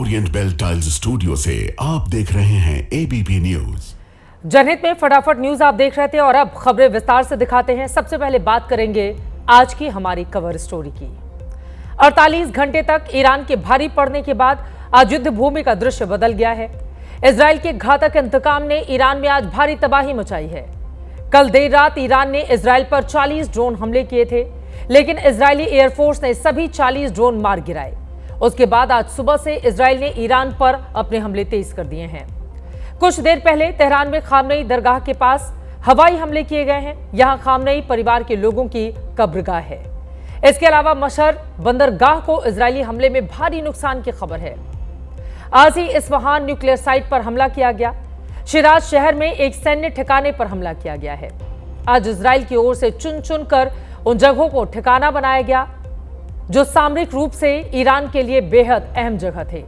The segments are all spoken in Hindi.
ओरिएंट बेल टाइल्स स्टूडियो से आप देख रहे हैं एबीपी न्यूज। जनहित में फटाफट न्यूज आप देख रहे थे और अब खबरें विस्तार से दिखाते हैं। सबसे पहले बात करेंगे आज की हमारी कवर स्टोरी की। 48 घंटे तक ईरान के भारी पड़ने के बाद आज युद्ध भूमि का दृश्य बदल गया है। इजराइल के घातक इंतकाम ने ईरान में आज भारी तबाही मचाई है। कल देर रात ईरान ने इजराइल पर 40 ड्रोन हमले किए थे, लेकिन इजरायली एयरफोर्स ने सभी 40 ड्रोन मार गिराए। उसके बाद आज सुबह से इजराइल ने ईरान पर अपने हमले तेज कर दिए हैं। कुछ देर पहले तेहरान में खामनेई दरगाह के पास हवाई हमले किए गए हैं। यहां खामनेई परिवार के लोगों की कब्रगाह है। इसके अलावा मशहर बंदरगाह को इजरायली हमले में भारी नुकसान की खबर है। आज ही इस्फहान न्यूक्लियर साइट पर हमला किया गया। शिराज शहर में एक सैन्य ठिकाने पर हमला किया गया है। आज इजराइल की ओर से चुन चुन कर उन जगहों को ठिकाना बनाया गया जो सामरिक रूप से ईरान के लिए बेहद अहम जगह थे।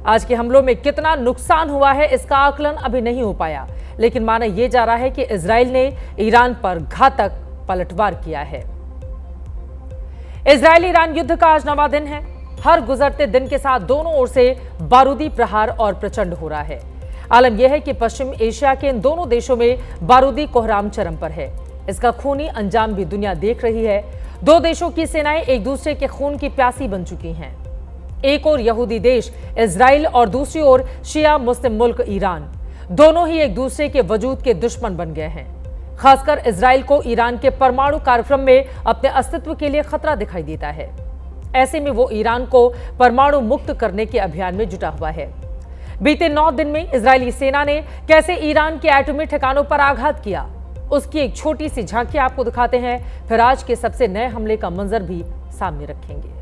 आज के हमलों में कितना नुकसान हुआ है इसका आकलन अभी नहीं हो पाया, लेकिन माना यह जा रहा है कि इजराइल ने ईरान पर घातक पलटवार किया है। इजराइल ईरान युद्ध का आज 9वां दिन है। हर गुजरते दिन के साथ दोनों ओर से बारूदी प्रहार और प्रचंड हो रहा है। आलम यह है कि पश्चिम एशिया के इन दोनों देशों में बारूदी कोहराम चरम पर है। इसका खूनी अंजाम भी दुनिया देख रही है। दो देशों की सेनाएं एक दूसरे के खून की प्यासी बन चुकी हैं। एक ओर यहूदी देश इजराइल और दूसरी ओर शिया मुस्लिम मुल्क ईरान, दोनों ही एक दूसरे के वजूद के दुश्मन बन गए हैं। खासकर इजराइल को ईरान के परमाणु कार्यक्रम में अपने अस्तित्व के लिए खतरा दिखाई देता है। ऐसे में वो ईरान को परमाणु मुक्त करने के अभियान में जुटा हुआ है। बीते 9 दिन में इजरायली सेना ने कैसे ईरान के एटॉमी ठिकानों पर आघात किया, उसकी एक छोटी सी झांकी आपको दिखाते हैं। फिर आज के सबसे नए हमले का मंजर भी सामने रखेंगे।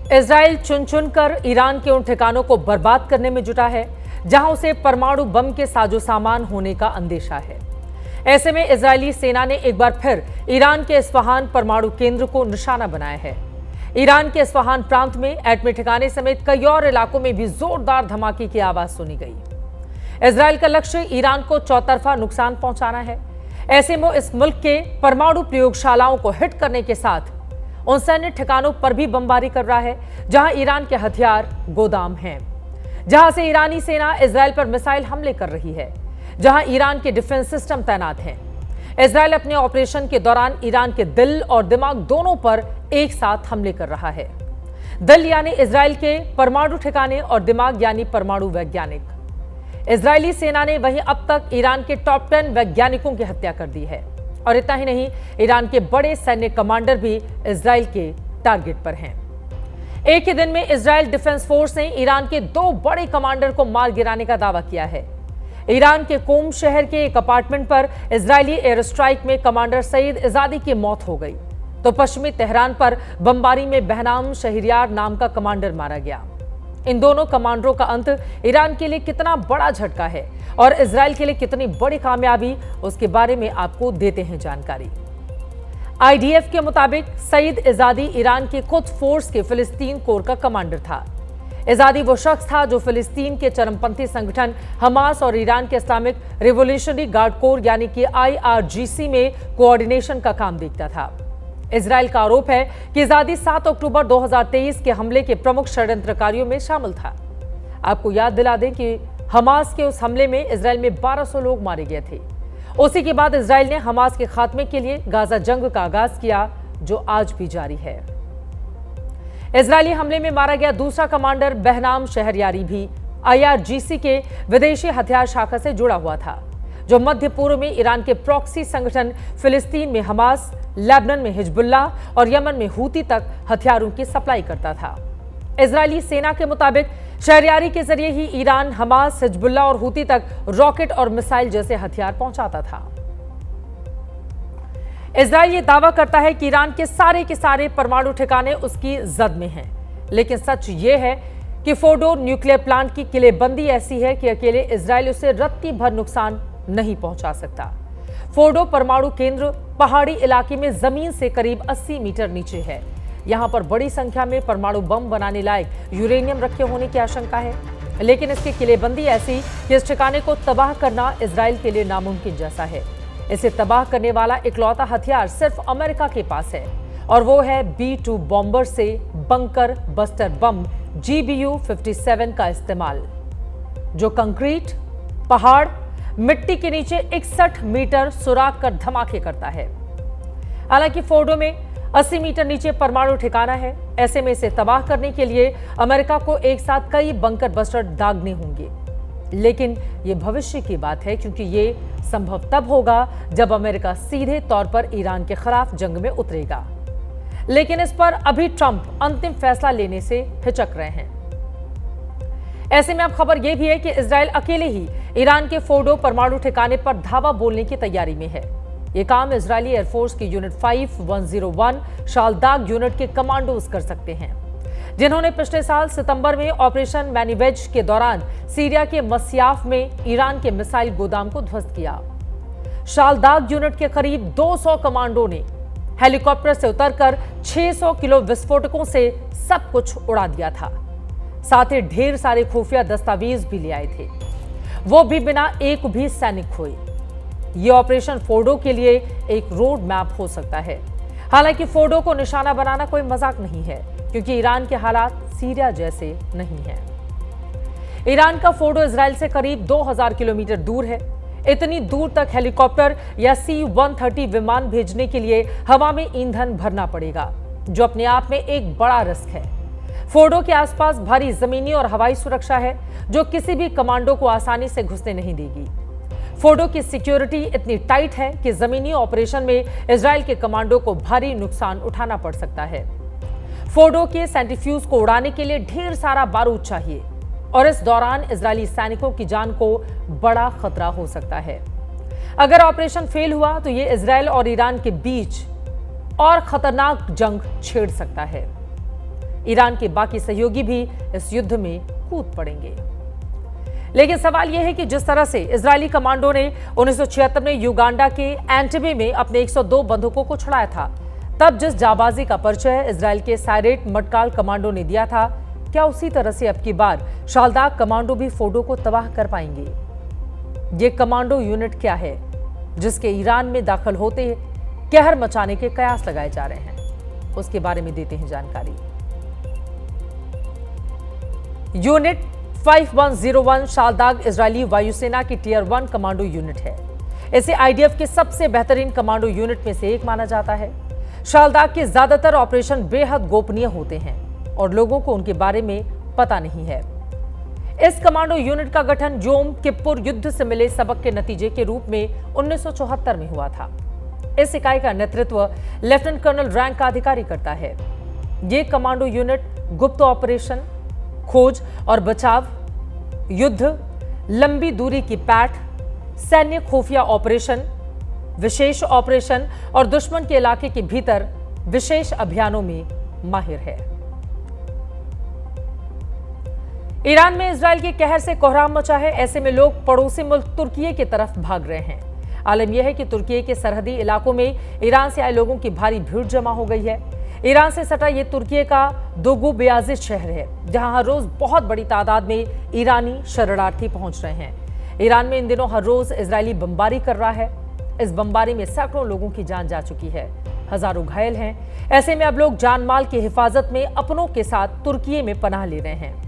इजराइल चुन चुन कर ईरान के उन ठिकानों को बर्बाद करने में जुटा है जहां उसे परमाणु बम के साजो सामान होने का अंदेशा है। ऐसे में इजरायली सेना ने एक बार फिर ईरान के इस्फहान परमाणु केंद्र को निशाना बनाया है। ईरान के इस्फहान प्रांत में एटमी ठिकाने समेत कई और इलाकों में भी जोरदार धमाके की आवाज सुनी गई। इजराइल का लक्ष्य ईरान को चौतरफा नुकसान पहुंचाना है। ऐसे में इस मुल्क के परमाणु प्रयोगशालाओं को हिट करने के साथ उन सैन्य ठिकानों पर भी बमबारी कर रहा है जहां ईरान के हथियार गोदाम हैं, जहां से ईरानी सेना इजराइल पर मिसाइल हमले कर रही है, जहां ईरान के डिफेंस सिस्टम तैनात हैं। इजराइल अपने ऑपरेशन के दौरान ईरान के दिल और दिमाग दोनों पर एक साथ हमले कर रहा है। दिल यानी इजराइल के परमाणु ठिकाने और दिमाग यानी परमाणु वैज्ञानिक। इजरायली सेना ने वहीं अब तक ईरान के टॉप 10 वैज्ञानिकों की हत्या कर दी है। और इतना ही नहीं, ईरान के बड़े सैन्य कमांडर भी इजराइल के टारगेट पर हैं। एक ही दिन में इजराइल डिफेंस फोर्स ने ईरान के 2 बड़े कमांडर को मार गिराने का दावा किया है। ईरान के कोम शहर के एक अपार्टमेंट पर इजरायली एयर स्ट्राइक में कमांडर सईद इजादी की मौत हो गई, तो पश्चिमी तेहरान पर बमबारी में बहनाम शहरियार नाम का कमांडर मारा गया। इन दोनों कमांडरों का अंत ईरान के लिए कितना बड़ा झटका है और इजराइल के लिए कितनी बड़ी कामयाबी, उसके बारे में आपको देते हैं जानकारी। आईडीएफ के मुताबिक सईद इजादी ईरान के खुद फोर्स के फिलिस्तीन कोर का कमांडर था। इजादी वो शख्स था जो फिलिस्तीन के चरमपंथी संगठन हमास और ईरान के इस्लामिक रिवोल्यूशनरी गार्ड कोर यानी कि IRGC में कोऑर्डिनेशन का काम देखता था। इजराइल का आरोप है कि इजादी 7 अक्टूबर 2023 के हमले के प्रमुख षड्यंत्रकारियों में शामिल था। आपको याद दिला दें कि हमास के उस हमले में इजराइल में 1200 लोग मारे गए थे। उसी के बाद इजराइल ने हमास के खात्मे के लिए गाजा जंग का आगाज किया, जो आज भी जारी है। इजरायली हमले में मारा गया दूसरा कमांडर बहनाम शहरयारी भी IRGC के विदेशी हथियार शाखा से जुड़ा हुआ था, जो मध्य पूर्व में ईरान के प्रॉक्सी संगठन फिलिस्तीन में हमास, लेबनान में हिजबुल्लाह और यमन में हूती तक हथियारों की सप्लाई करता था। इजरायली सेना के मुताबिक शहरयारी के जरिए ही ईरान हमास, हिजबुल्लाह और हूती तक रॉकेट और मिसाइल जैसे हथियार पहुंचाता था। इजराइल ये दावा करता है कि ईरान के सारे परमाणु ठिकाने उसकी जद में हैं, लेकिन सच ये है कि फोर्डो न्यूक्लियर प्लांट की किलेबंदी ऐसी है कि अकेले इजराइल उसे रत्ती भर नुकसान नहीं पहुंचा सकता। फोर्डो परमाणु केंद्र पहाड़ी इलाके में जमीन से करीब 80 मीटर नीचे है। यहां पर बड़ी संख्या में परमाणु बम बनाने लायक यूरेनियम रखे होने की आशंका है, लेकिन इसकी किलेबंदी ऐसी कि इस ठिकाने को तबाह करना इजराइल के लिए नामुमकिन जैसा है। इसे तबाह करने वाला इकलौता हथियार सिर्फ अमेरिका के पास है, और वो है B-2 बॉम्बर से बंकर बस्टर बम GBU-57 का इस्तेमाल, जो कंक्रीट, पहाड़, मिट्टी के नीचे 61 मीटर सुराख कर धमाके करता है। हालांकि फोर्डो में 80 मीटर नीचे परमाणु ठिकाना है। ऐसे में इसे तबाह करने के लिए अमेरिका को एक साथ कई बंकर बस्टर दागने होंगे, लेकिन यह भविष्य की बात है, क्योंकि ये संभव तब होगा जब अमेरिका सीधे तौर पर ईरान के खिलाफ जंग में उतरेगा। लेकिन इस पर अभी ट्रंप अंतिम फैसला लेने से हिचक रहे हैं। ऐसे में अब खबर यह भी है कि इजराइल अकेले ही ईरान के फोर्डो परमाणु ठिकाने पर धावा बोलने की तैयारी में है। यह काम इजरायली एयरफोर्स की यूनिट 5101 शालदाग यूनिट के कमांडोज कर सकते हैं, जिन्होंने पिछले साल सितंबर में ऑपरेशन मैनीवेज के दौरान सीरिया के मस्याफ में ईरान के मिसाइल गोदाम को ध्वस्त किया। शालदाग यूनिट के करीब 200 कमांडो ने हेलीकॉप्टर से उतरकर 600 किलो विस्फोटकों से सब कुछ उड़ा दिया था। साथ ही ढेर सारे खुफिया दस्तावेज भी ले आए थे, वो भी बिना एक भी सैनिक खोए। यह ऑपरेशन फोर्डो के लिए एक रोड मैप हो सकता है। हालांकि फोर्डो को निशाना बनाना कोई मजाक नहीं है, क्योंकि ईरान के हालात सीरिया जैसे नहीं है। ईरान का फोर्डो इजराइल से करीब 2000 किलोमीटर दूर है। इतनी दूर तक हेलीकॉप्टर या C-130 विमान भेजने के लिए हवा में ईंधन भरना पड़ेगा, जो अपने आप में एक बड़ा रिस्क है। फोर्डो के आसपास भारी जमीनी और हवाई सुरक्षा है, जो किसी भी कमांडो को आसानी से घुसने नहीं देगी। फोर्डो की सिक्योरिटी इतनी टाइट है कि जमीनी ऑपरेशन में इजराइल के कमांडो को भारी नुकसान उठाना पड़ सकता है। फोर्डो के सेंट्रीफ्यूज को उड़ाने के लिए ढेर सारा बारूद चाहिए, और इस दौरान इजरायली सैनिकों की जान को बड़ा खतरा हो सकता है। अगर ऑपरेशन फेल हुआ तो यह इजराइल और ईरान के बीच और खतरनाक जंग छेड़ सकता है। ईरान के बाकी सहयोगी भी इस युद्ध में कूद पड़ेंगे। लेकिन सवाल यह है कि जिस तरह से इजरायली कमांडो ने 1976 में युगांडा के एंटेबे में अपने 102 बंदूकों को छुड़ाया था, तब जिस जाबाजी का परिचय इजराइल के सायरेट मटकाल कमांडो ने दिया था, क्या उसी तरह से अब की बार शालदाग कमांडो भी फोर्डो को तबाह कर पाएंगे? ये कमांडो यूनिट क्या है जिसके ईरान में दाखिल होते कहर मचाने के कयास लगाए जा रहे हैं, उसके बारे में देते हैं जानकारी। यूनिट 5101 शालदाग इजरायली वायुसेना की टियर 1 कमांडो यूनिट है। इसे आईडीएफ के सबसे बेहतरीन कमांडो यूनिट में से एक माना जाता है। शालदाग के ज्यादातर ऑपरेशन बेहद गोपनीय होते हैं और लोगों को उनके बारे में पता नहीं है। इस कमांडो यूनिट का गठन योम किप्पुर युद्ध से मिले सबक के नतीजे के रूप में 1974 में हुआ था। इस इकाई का नेतृत्व लेफ्टिनेंट कर्नल रैंक का अधिकारी करता है। यह कमांडो यूनिट गुप्त ऑपरेशन, खोज और बचाव, युद्ध, लंबी दूरी की पैठ, सैन्य खुफिया ऑपरेशन, विशेष ऑपरेशन और दुश्मन के इलाके के भीतर विशेष अभियानों में माहिर है। ईरान में इजराइल के कहर से कोहराम मचा है। ऐसे में लोग पड़ोसी मुल्क तुर्की की तरफ भाग रहे हैं। आलम यह है कि तुर्की के सरहदी इलाकों में ईरान से आए लोगों की भारी भीड़ जमा हो गई है। ईरान से सटा ये तुर्की का दोगु बेयाजिद शहर है, जहां हर रोज बहुत बड़ी तादाद में ईरानी शरणार्थी पहुंच रहे हैं। ईरान में इन दिनों हर रोज इजरायली बमबारी कर रहा है। इस बमबारी में सैकड़ों लोगों की जान जा चुकी है, हजारों घायल हैं। ऐसे में अब लोग जान माल की हिफाजत में अपनों के साथ तुर्की में पनाह ले रहे हैं।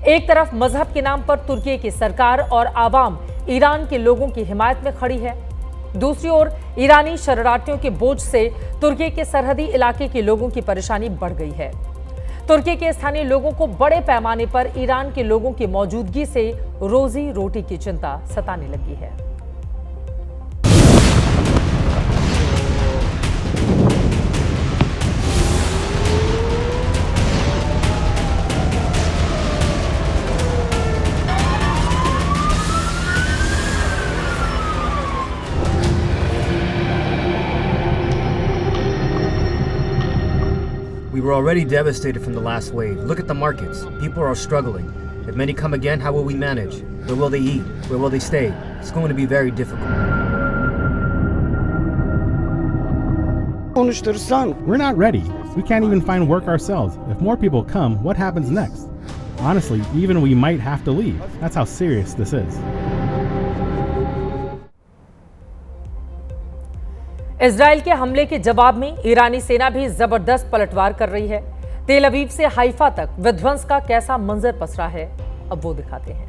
एक तरफ मजहब के नाम पर तुर्की की सरकार और आवाम ईरान के लोगों की हिमायत में खड़ी है, दूसरी ओर ईरानी शरणार्थियों के बोझ से तुर्की के सरहदी इलाके के लोगों की परेशानी बढ़ गई है। तुर्की के स्थानीय लोगों को बड़े पैमाने पर ईरान के लोगों की मौजूदगी से रोजी रोटी की चिंता सताने लगी है। We were already devastated from the last wave. Look at the markets. People are struggling. If many come again, how will we manage? Where will they eat? Where will they stay? It's going to be very difficult. We're not ready. We can't even find work ourselves. If more people come, what happens next? Honestly, even we might have to leave. That's how serious this is. Israel के हमले के जवाब में ईरानी सेना भी जबरदस्त पलटवार कर रही है। तेल अवीव से हाइफा तक विध्वंस का कैसा मंजर पसरा है, अब वो दिखाते हैं।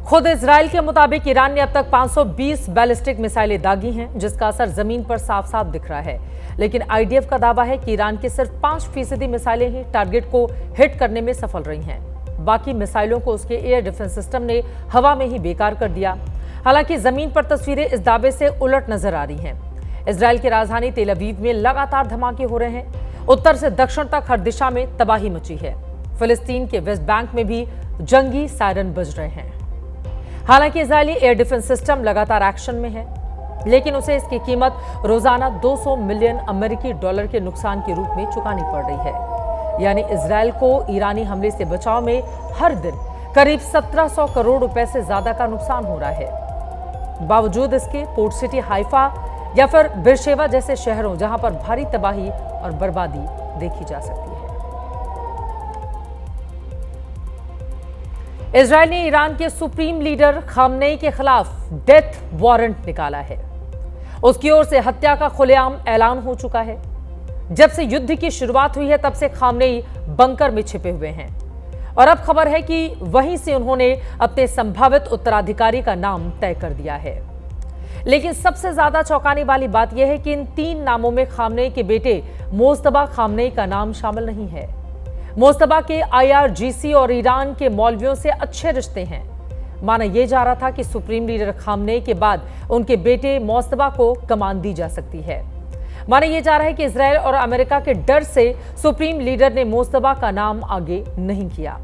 खुद इजराइल के मुताबिक ईरान ने अब तक 520 बैलिस्टिक मिसाइलें दागी हैं, जिसका असर जमीन पर साफ साफ दिख रहा है। लेकिन आईडीएफ का दावा है कि ईरान की सिर्फ 5% मिसाइलें ही टारगेट को हिट करने में सफल रही हैं। बाकी मिसाइलों को उसके एयर डिफेंस सिस्टम ने हवा में ही बेकार कर दिया। हालांकि जमीन पर तस्वीरें इस दावे से उलट नजर आ रही हैं। इजराइल की राजधानी तेल अवीव में लगातार धमाके हो रहे हैं। उत्तर से दक्षिण तक हर दिशा में तबाही मची है। फिलिस्तीन के वेस्ट बैंक में भी जंगी सायरन बज रहे हैं। हालांकि इजरायली एयर डिफेंस सिस्टम लगातार एक्शन में है, लेकिन उसे इसकी कीमत रोजाना 200 मिलियन अमेरिकी डॉलर के नुकसान के रूप में चुकानी पड़ रही है। यानी इजरायल को ईरानी हमले से बचाव में हर दिन करीब 1700 करोड़ रुपए से ज्यादा का नुकसान हो रहा है। बावजूद इसके पोर्ट सिटी हाइफा या फिर बिरशेवा जैसे शहरों जहां पर भारी तबाही और बर्बादी देखी जा सकती है। इजरायल ने ईरान के सुप्रीम लीडर खामनेई के खिलाफ डेथ वारंट निकाला है। उसकी ओर से हत्या का खुलेआम ऐलान हो चुका है। जब से युद्ध की शुरुआत हुई है तब से खामनेई बंकर में छिपे हुए हैं और अब खबर है कि वहीं से उन्होंने अपने संभावित उत्तराधिकारी का नाम तय कर दिया है। लेकिन सबसे ज्यादा चौंकाने वाली बात यह है कि इन 3 नामों में खामनेई के बेटे मोज्तबा खामनेई का नाम शामिल नहीं है। मोज्तबा के IRGC और ईरान के मौलवियों से अच्छे रिश्ते हैं। माना यह जा रहा था कि सुप्रीम लीडर खामनेई के बाद उनके बेटे मोज्तबा को कमान दी जा सकती है। माना यह जा रहा है कि इजरायल और अमेरिका के डर से सुप्रीम लीडर ने मोज्तबा का नाम आगे नहीं किया।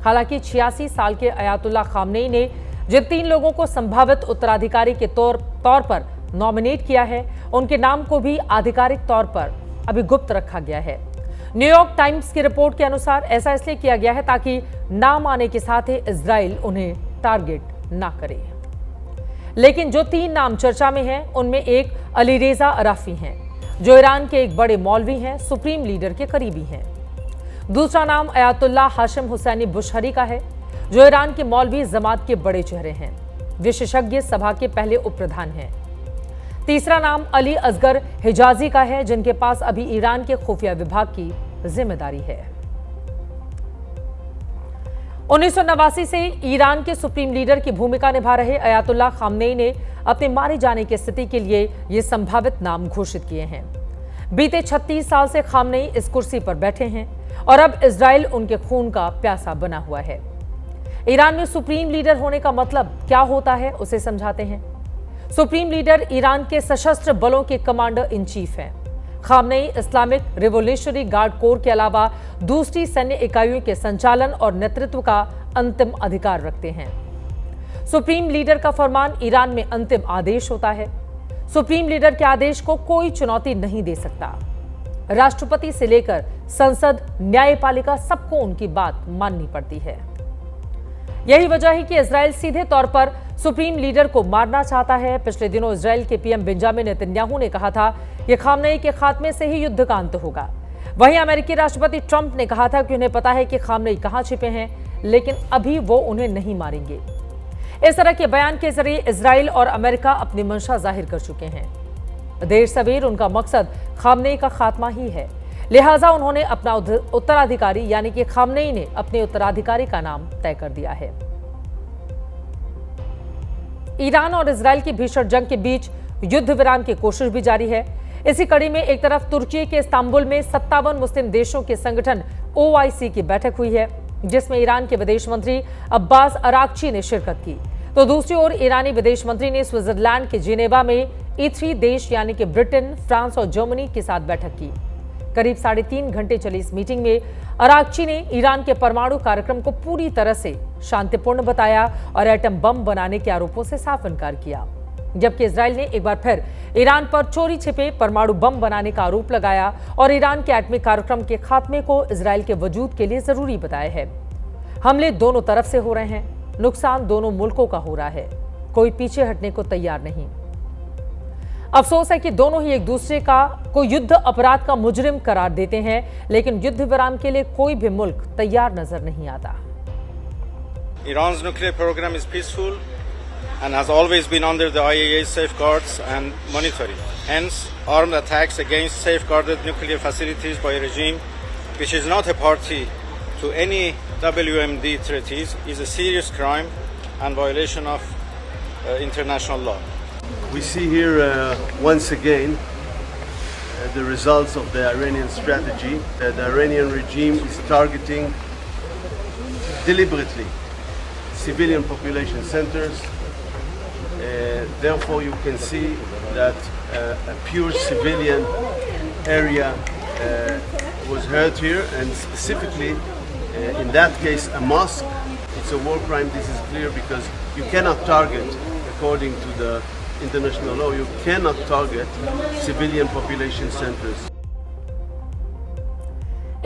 हालांकि 86 साल के अयातुल्ला खामनेई ने जिन 3 लोगों को संभावित उत्तराधिकारी के तौर पर नॉमिनेट किया है, उनके नाम को भी आधिकारिक तौर पर अभी गुप्त रखा गया है। न्यूयॉर्क टाइम्स की रिपोर्ट के अनुसार ऐसा इसलिए किया गया है ताकि नाम आने के साथ ही इजराइल उन्हें टारगेट ना करे। लेकिन जो 3 नाम चर्चा में हैं, उनमें एक अलीरेजा अराफी हैं, जो ईरान के एक बड़े मौलवी हैं, सुप्रीम लीडर के करीबी हैं। दूसरा नाम अयातुल्ला हाशिम हुसैनी बुशहरी का है, जो ईरान के मौलवी जमात के बड़े चेहरे हैं, विशेषज्ञ सभा के पहले उप प्रधान हैं। तीसरा नाम अली असगर हिजाजी का है, जिनके पास अभी ईरान के खुफिया विभाग की जिम्मेदारी है। 1989 से ईरान के सुप्रीम लीडर की भूमिका निभा रहे अयातुल्ला खामनेई ने अपने मारे जाने की स्थिति के लिए ये संभावित नाम घोषित किए हैं। बीते 36 साल से खामनेई इस कुर्सी पर बैठे हैं और अब इजराइल उनके खून का प्यासा बना हुआ है। ईरान में सुप्रीम लीडर होने का मतलब क्या होता है, उसे समझाते हैं। सुप्रीम लीडर ईरान के सशस्त्र बलों के कमांडर इन चीफ हैं। Khamenei Islamic revolutionary guard core के अलावा दूसरी सैन्य इकाइयों के संचालन और नेतृत्व का अंतिम अधिकार रखते हैं। सुप्रीम लीडर का फरमान ईरान में अंतिम आदेश होता है। सुप्रीम लीडर के आदेश को कोई चुनौती नहीं दे सकता। राष्ट्रपति से लेकर संसद, न्यायपालिका, सबको उनकी बात माननी पड़ती है। यही वजह है कि इजराइल सीधे तौर पर सुप्रीम लीडर को मारना चाहता है। पिछले दिनों इजराइल के पीएम बेंजामिन नेतन्याहू ने कहा था कि खामनेई के खात्मे से ही युद्ध का अंत होगा। वहीं अमेरिकी राष्ट्रपति ट्रंप ने कहा था कि उन्हें पता है कि खामनेई कहां छिपे हैं, लेकिन अभी वो उन्हें नहीं मारेंगे। इस तरह के बयान के जरिए इजराइल और अमेरिका अपनी मंशा जाहिर कर चुके हैं। देर सवेर उनका मकसद खामनेई का खात्मा ही है, लिहाजा उन्होंने अपना उत्तराधिकारी यानी कि खामनेई ने अपने उत्तराधिकारी का नाम तय कर दिया है। ईरान और इजराइल की भीषण जंग के बीच युद्ध विराम की कोशिश भी जारी है। इसी कड़ी में एक तरफ तुर्की के इस्तांबुल में 57 मुस्लिम देशों के संगठन OIC की बैठक हुई है, जिसमें ईरान के विदेश मंत्री अब्बास अराक्ची ने शिरकत की, तो दूसरी ओर ईरानी विदेश मंत्री ने स्विट्जरलैंड के जिनेवा में E3 देश यानी कि ब्रिटेन, फ्रांस और जर्मनी के साथ बैठक की। करीब 3.5 घंटे चली इस मीटिंग में अराक्ची ने ईरान के परमाणु कार्यक्रम को पूरी तरह से शांतिपूर्ण बताया और एटम बम बनाने के आरोपों से साफ इनकार किया, जबकि इजराइल ने एक बार फिर ईरान पर चोरी छिपे परमाणु बम बनाने का आरोप लगाया और ईरान के एटमी कार्यक्रम के खात्मे को इजराइल के वजूद के लिए जरूरी बताया है। हमले दोनों तरफ से हो रहे हैं, नुकसान दोनों मुल्कों का हो रहा है, कोई पीछे हटने को तैयार नहीं। अफसोस है कि दोनों ही एक दूसरे को युद्ध अपराध का मुजरिम करार देते हैं, लेकिन युद्ध विराम के लिए कोई भी मुल्क तैयार नजर नहीं आता। Iran's nuclear program is peaceful and has always been under the IAEA's safeguards and monitoring. Hence, armed attacks against safeguarded nuclear facilities by a regime which is not a party to any WMD treaties is a serious crime and violation of international law. We see here once again the results of the Iranian strategy. The Iranian regime is targeting deliberately civilian population centers. Therefore, you can see that a pure civilian area was hurt here, and specifically in that case a mosque. It's a war crime. This is clear because you cannot target, according to the international law, you cannot target civilian population centers.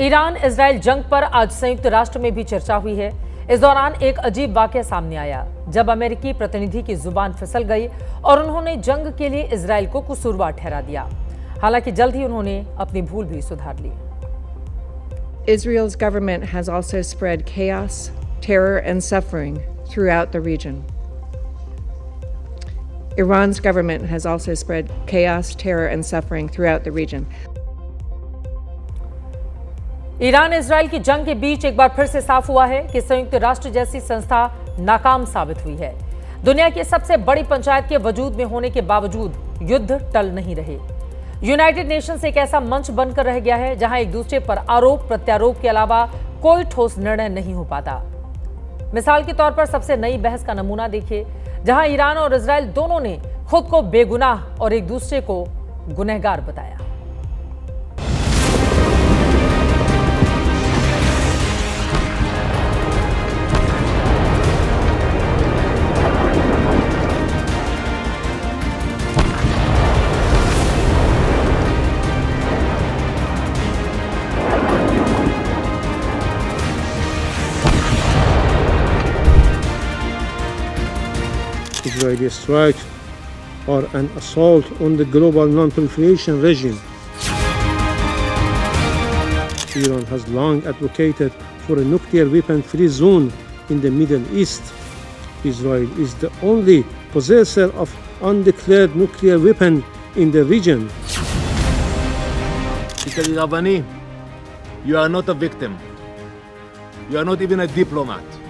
Iran Israel जंग पर आज संयुक्त राष्ट्र में भी चर्चा हुई है। इस दौरान एक अजीब वाकया सामने आया जब अमेरिकी प्रतिनिधि की जुबान फिसल गई और उन्होंने जंग के लिए इजराइल को कसूरवार ठहरा दिया। हालांकि जल्द ही उन्होंने अपनी भूल भी सुधार ली। Israel's government has also spread chaos, terror and suffering throughout the region. Iran's government has also spread chaos, terror and suffering throughout the region. Iran Israel की जंग के बीच एक बार फिर से साफ हुआ है कि संयुक्त राष्ट्र जैसी संस्था नाकाम साबित हुई है। दुनिया की सबसे बड़ी पंचायत के वजूद में होने के बावजूद युद्ध टल नहीं रहे। यूनाइटेड नेशंस एक ऐसा मंच बनकर रह गया है जहां एक दूसरे पर आरोप प्रत्यारोप के अलावा कोई ठोस निर्णय नहीं हो पाता। मिसाल के तौर पर सबसे नई बहस का नमूना देखिए, जहां ईरान और इजराइल दोनों ने खुद को बेगुनाह और एक दूसरे को गुनहगार बताया। Israeli strike or an assault on the global non-proliferation regime. Iran has long advocated for a nuclear weapon-free zone in the Middle East. Israel is the only possessor of undeclared nuclear weapon in the region. Mr. Iravani, you are not a victim. You are not even a diplomat.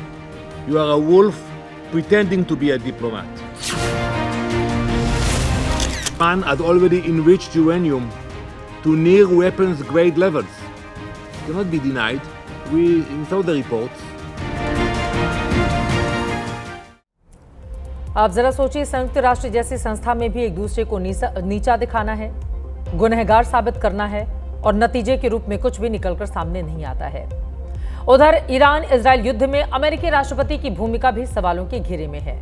You are a wolf pretending to be a diplomat. Iran has already enriched uranium to near weapons grade levels. It cannot be denied. We saw the reports. आप जरा सोचिए, संयुक्त राष्ट्र जैसी संस्था में भी एक दूसरे को नीचा दिखाना है, गुनहगार साबित करना है और नतीजे के रूप में कुछ भी निकलकर सामने नहीं आता है। उधर ईरान इजराइल युद्ध में अमेरिकी राष्ट्रपति की भूमिका भी सवालों के घेरे में है।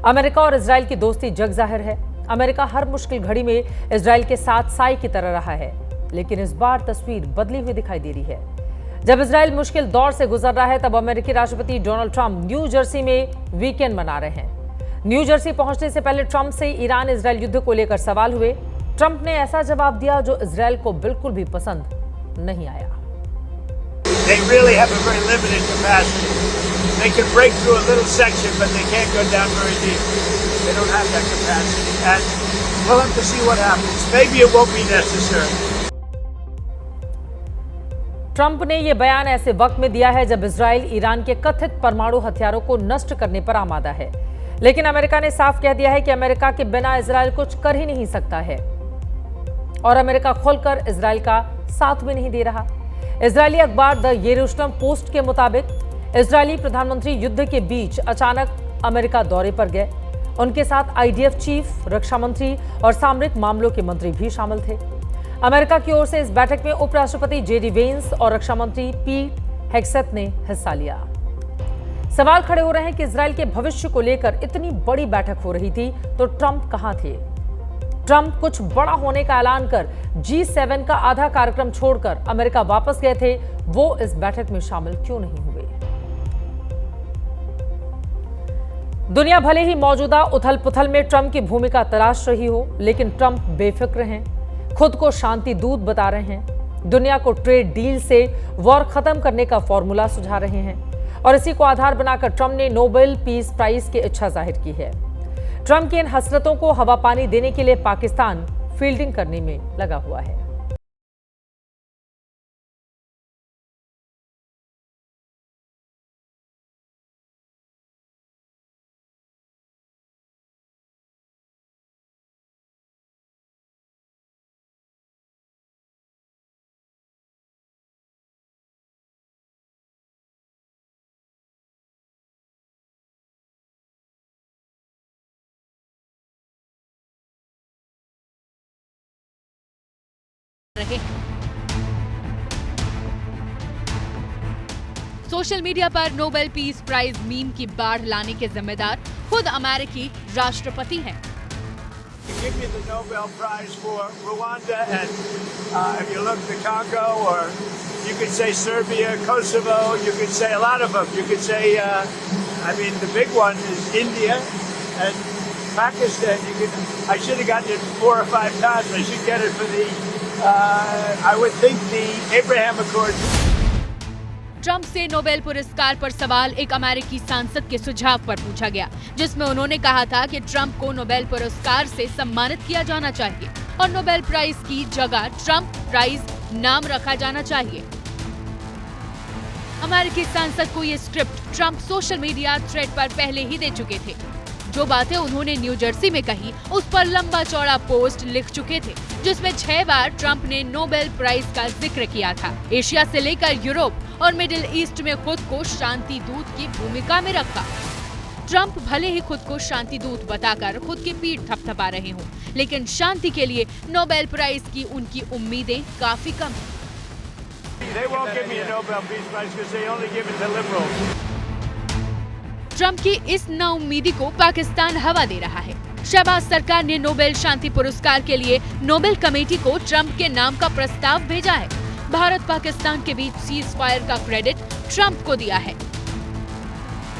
अमेरिका और इजराइल की दोस्ती जग जाहिर है। अमेरिका हर मुश्किल घड़ी में इजराइल के साथ साई की तरह रहा है, लेकिन इस बार तस्वीर बदली हुई दिखाई दे रही है। जब इजराइल मुश्किल दौर से गुजर रहा है, तब अमेरिकी राष्ट्रपति डोनाल्ड ट्रंप न्यू जर्सी में वीकेंड मना रहे हैं। न्यू जर्सी पहुंचने से पहले ट्रंप से ईरान इजराइल युद्ध को लेकर सवाल हुए। ट्रंप ने ऐसा जवाब दिया जो इजराइल को बिल्कुल भी पसंद नहीं आया। They really have a very limited capacity. They can break through a little section, but they can't go down very deep. They don't have that capacity, and we'll have to see what happens. Maybe it won't be necessary. Trump ने यह बयान ऐसे वक्त में दिया है जब इजराइल ईरान के कथित परमाणु हथियारों को नष्ट करने पर आमादा है। लेकिन अमेरिका ने साफ कह दिया है कि अमेरिका के बिना इजराइल कुछ कर ही नहीं सकता है और अमेरिका खुलकर इजराइल का साथ भी नहीं दे रहा। इजरायली अखबार द येरूशलेम पोस्ट के मुताबिक इजरायली प्रधानमंत्री युद्ध के बीच अचानक अमेरिका दौरे पर गए। उनके साथ आईडीएफ चीफ, रक्षा मंत्री और सामरिक मामलों के मंत्री भी शामिल थे। अमेरिका की ओर से इस बैठक में उपराष्ट्रपति जेडी वेंस और रक्षा मंत्री पीट हेग्सेथ ने हिस्सा लिया। सवाल खड़े हो रहे हैं कि इजराइल के भविष्य को लेकर इतनी बड़ी बैठक हो रही थी तो ट्रंप कहां थे? ट्रंप कुछ बड़ा होने का ऐलान कर G7 का आधा कार्यक्रम छोड़कर अमेरिका वापस गए थे, वो इस बैठक में शामिल क्यों नहीं हुए? दुनिया भले ही मौजूदा उथल पुथल में ट्रंप की भूमिका तलाश रही हो, लेकिन ट्रंप बेफिक्र हैं, खुद को शांति दूत बता रहे हैं, दुनिया को ट्रेड डील से वॉर खत्म करने का फॉर्मूला सुझा रहे हैं और इसी को आधार बनाकर ट्रंप ने नोबेल पीस प्राइज की इच्छा जाहिर की है। ट्रंप की इन हसरतों को हवा पानी देने के लिए पाकिस्तान फील्डिंग करने में लगा हुआ है। सोशल मीडिया पर नोबेल पीस प्राइज मीम की बाढ़ लाने के जिम्मेदार खुद अमेरिकी राष्ट्रपति हैं। Give me the Nobel Prize for Rwanda and if you look the Congo, or you could say Serbia, Kosovo, you could say a lot of them. You could say, the big one is India and Pakistan. I should have gotten it 4 or 5 times. I should get it for the, I would think the Abraham Accords. Trump से नोबेल पुरस्कार पर सवाल एक अमेरिकी सांसद के सुझाव पर पूछा गया, जिसमें उन्होंने कहा था कि ट्रंप को नोबेल पुरस्कार से सम्मानित किया जाना चाहिए और नोबेल प्राइज की जगह ट्रंप प्राइज नाम रखा जाना चाहिए। अमेरिकी सांसद को ये script Trump social media thread पर पहले ही दे चुके थे। जो बातें उन्होंने न्यू जर्सी में कही, उस पर लंबा चौड़ा पोस्ट लिख चुके थे, जिसमें 6 बार ट्रंप ने नोबेल प्राइज का जिक्र किया था। एशिया से लेकर यूरोप और मिडिल ईस्ट में खुद को शांति दूत की भूमिका में रखा। ट्रंप भले ही खुद को शांति दूत बताकर खुद की पीठ थपथपा रहे हों, लेकिन शांति के लिए नोबेल प्राइज की उनकी उम्मीदें काफी कम हैं। ट्रंप की इस नाउम्मीदी को पाकिस्तान हवा दे रहा है। शहबाज सरकार ने नोबेल शांति पुरस्कार के लिए नोबेल कमेटी को ट्रंप के नाम का प्रस्ताव भेजा है। भारत पाकिस्तान के बीच सीज फायर का क्रेडिट ट्रंप को दिया है।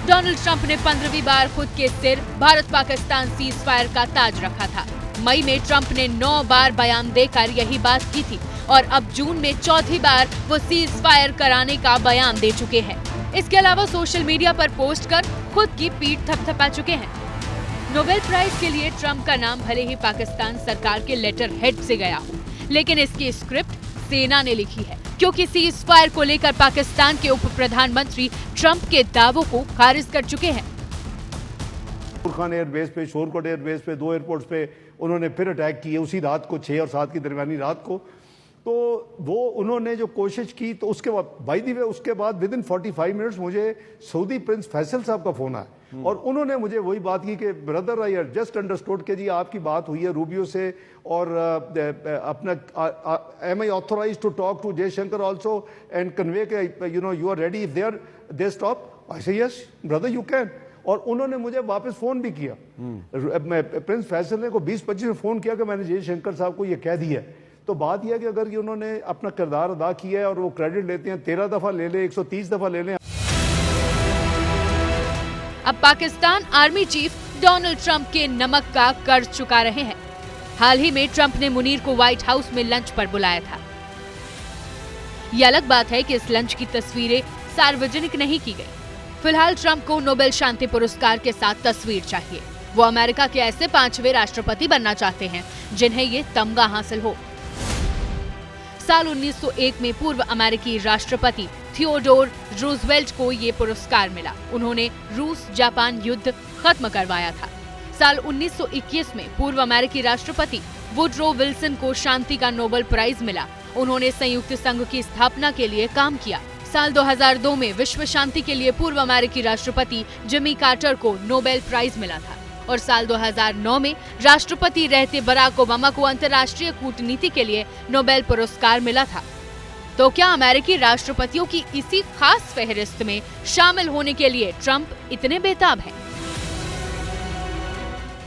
डोनाल्ड ट्रंप ने 15वीं बार खुद के सिर भारत पाकिस्तान सीज फायर का ताज रखा था। मई में ट्रंप ने 9 बार बयान देकर यही बात की थी और अब जून में 4थी बार वो सीज फायर कराने का बयान दे चुके हैं। इसके अलावा सोशल मीडिया पर पोस्ट कर खुद की पीठ थपथपा चुके हैं। नोबेल प्राइज के लिए ट्रंप का नाम भले ही पाकिस्तान सरकार के लेटर हेड से गया हो, लेकिन इसकी स्क्रिप्ट सेना ने लिखी है, क्योंकि सीज फायर को लेकर पाकिस्तान के उप प्रधानमंत्री ट्रंप के दावों को खारिज कर चुके हैं। खान एयरबेस पे, शोरकोट एयरबेस पे, 2 एयरपोर्ट्स पे उन्होंने फिर अटैक किए उसी रात को, 6 और 7 की दरमियानी रात को। तो वो उन्होंने जो कोशिश की, तो उसके बाद बाय द वे उसके बाद विद इन 45 मिनट्स मुझे सऊदी प्रिंस फैसल साहब का फोन आया और उन्होंने मुझे वही बात की कि ब्रदर आई जस्ट अंडरस्टूड के जी आपकी बात हुई है रूबियो से और अपना am I authorise to talk to Jaishankar also and convey के you are ready if they stop. I say yes brother you can. और उन्होंने मुझे वापस फोन भी किया, प्रिंस फैसल ने को 20-25 में फोन किया कि मैंने जयशंकर साहब को ये कह दिया। तो बात यह कि अगर ये उन्होंने अपना किरदार अदा किया है और वो क्रेडिट लेते हैं, 13 दफा ले लें, 130 दफा ले लें। अब Pakistan army chief Donald Trump के नमक का कर्ज चुका रहे हैं। हाल ही में ट्रंप ने मुनीर को व्हाइट हाउस में लंच पर बुलाया था। ये अलग बात है कि इस लंच की तस्वीरें सार्वजनिक नहीं की गई। फिलहाल ट्रंप को नोबेल शांति पुरस्कार के साथ तस्वीर चाहिए। वो अमेरिका के ऐसे 5वें राष्ट्रपति बनना चाहते हैं जिन्हें ये तमगा हासिल हो। साल 1901 में पूर्व अमेरिकी राष्ट्रपति थियोडोर रूजवेल्ट को ये पुरस्कार मिला। उन्होंने रूस जापान युद्ध खत्म करवाया था। साल 1921 में पूर्व अमेरिकी राष्ट्रपति वुडरो विल्सन को शांति का नोबेल प्राइज मिला। उन्होंने संयुक्त संघ की स्थापना के लिए काम किया। साल 2002 में विश्व शांति के लिए पूर्व अमेरिकी राष्ट्रपति जिमी कार्टर को नोबेल प्राइज मिला था और साल 2009 में राष्ट्रपति रहते बराक ओबामा को अंतर्राष्ट्रीय कूटनीति के लिए नोबेल पुरस्कार मिला था। तो क्या अमेरिकी राष्ट्रपतियों की इसी खास फहरिस्त में शामिल होने के लिए ट्रंप इतने बेताब हैं?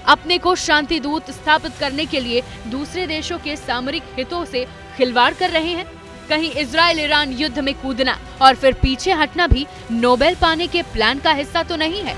अपने को शांति दूत स्थापित करने के लिए दूसरे देशों के सामरिक हितों से खिलवाड़ कर रहे हैं? कहीं इजराइल ईरान युद्ध में कूदना और फिर पीछे हटना भी नोबेल पाने के प्लान का हिस्सा तो नहीं है?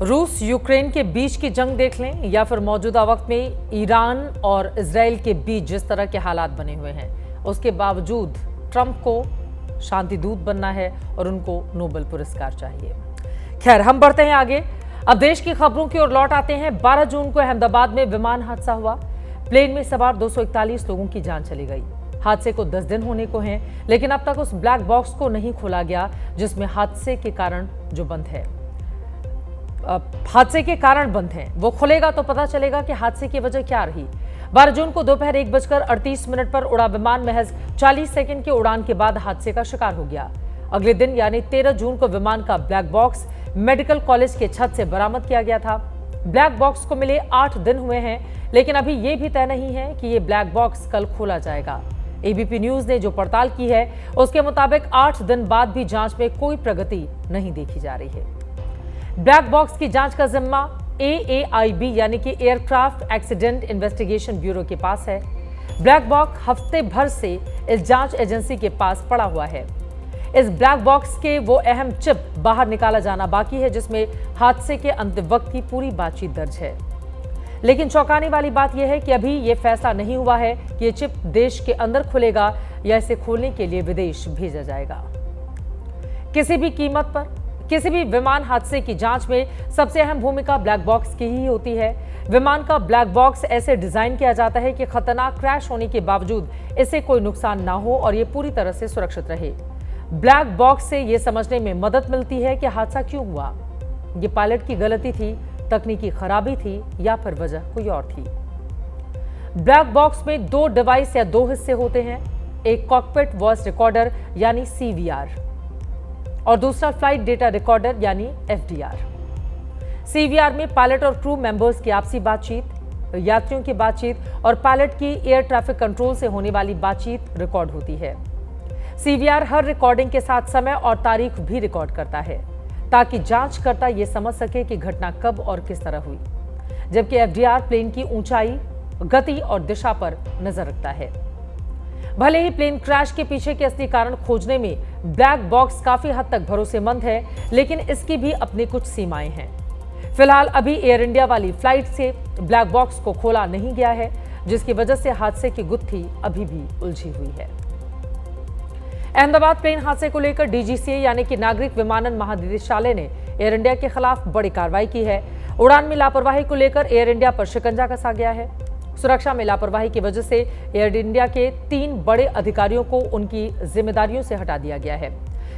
रूस यूक्रेन के बीच की जंग देख लें या फिर मौजूदा वक्त में ईरान और इजराइल के बीच जिस तरह के हालात बने हुए हैं, उसके बावजूद ट्रंप को शांति दूत बनना है और उनको नोबेल पुरस्कार चाहिए। खैर, हम बढ़ते हैं आगे। अब देश की खबरों की ओर लौट आते हैं। 12 जून को अहमदाबाद में विमान हादसा हुआ। प्लेन में सवार 241 लोगों की जान चली गई। हादसे को 10 दिन होने को हैं, लेकिन अब तक उस ब्लैक बॉक्स को नहीं खोला गया जिसमें हादसे के कारण जो बंद है, हादसे के कारण बंद हैं। वो खुलेगा तो पता चलेगा कि हादसे की वजह क्या रही। 12 जून को दोपहर 1:38 पर उड़ा विमान महज 40 सेकंड की उड़ान के बाद हादसे का शिकार हो गया। अगले दिन यानी 13 जून को विमान का ब्लैक बॉक्स मेडिकल कॉलेज के छत से बरामद किया गया था। ब्लैक बॉक्स को मिले 8 दिन हुए हैं, लेकिन अभी ये भी तय नहीं है कि ये ब्लैक बॉक्स कल खोला जाएगा। एबीपी न्यूज ने जो पड़ताल की है उसके मुताबिक 8 दिन बाद भी जांच में कोई प्रगति नहीं देखी जा रही है। ब्लैक बॉक्स की जांच का जिम्मा AAIB यानी कि एयरक्राफ्ट एक्सीडेंट इन्वेस्टिगेशन ब्यूरो के पास है। ब्लैक बॉक्स हफ्ते भर से इस जांच एजेंसी के पास पड़ा हुआ है। इस ब्लैक बॉक्स के वो अहम चिप बाहर निकाला जाना बाकी है जिसमें हादसे के अंतिम वक्त की पूरी बातचीत दर्ज है। लेकिन चौंकाने वाली बात यह है कि अभी ये फैसला नहीं हुआ है कि ये चिप देश के अंदर खुलेगा या इसे खोलने के लिए विदेश भेजा जाएगा। किसी भी कीमत पर किसी भी विमान हादसे की जांच में सबसे अहम भूमिका ब्लैक बॉक्स की ही होती है। विमान का ब्लैक बॉक्स ऐसे डिजाइन किया जाता है कि खतरनाक क्रैश होने के बावजूद इसे कोई नुकसान ना हो और ये पूरी तरह से सुरक्षित रहे। ब्लैक बॉक्स से ये समझने में मदद मिलती है कि हादसा क्यों हुआ। ये पायलट की गलती थी, तकनीकी खराबी थी या फिर वजह कोई और थी। ब्लैक बॉक्स में 2 डिवाइस या 2 हिस्से होते हैं, एक कॉकपिट वॉइस रिकॉर्डर यानी CVR और दूसरा फ्लाइट डेटा रिकॉर्डर यानी FDR। CVR में पायलट और क्रू मेंबर्स की आपसी बातचीत, यात्रियों की बातचीत और पायलट की एयर ट्रैफिक कंट्रोल से होने वाली बातचीत रिकॉर्ड होती है। CVR हर रिकॉर्डिंग के साथ समय और तारीख भी रिकॉर्ड करता है ताकि जांचकर्ता ये समझ सके कि घटना कब और किस तरह हुई, जबकि FDR प्लेन की ऊंचाई, गति और दिशा पर नजर रखता है। भले ही प्लेन क्रैश के पीछे के असली कारण खोजने में ब्लैक बॉक्स काफी हद तक भरोसेमंद है, लेकिन इसकी भी अपनी कुछ सीमाएं हैं। फिलहाल अभी एयर इंडिया वाली फ्लाइट से ब्लैक बॉक्स को खोला नहीं गया है, जिसकी वजह से हादसे की गुत्थी अभी भी उलझी हुई है। अहमदाबाद प्लेन हादसे को लेकर DGCA यानी कि नागरिक विमानन महानिदेशालय ने एयर इंडिया के खिलाफ बड़ी कार्रवाई की है। उड़ान में लापरवाही को लेकर एयर इंडिया पर शिकंजा कसा गया है। सुरक्षा में लापरवाही की वजह से एयर इंडिया के 3 बड़े अधिकारियों को उनकी जिम्मेदारियों से हटा दिया गया है।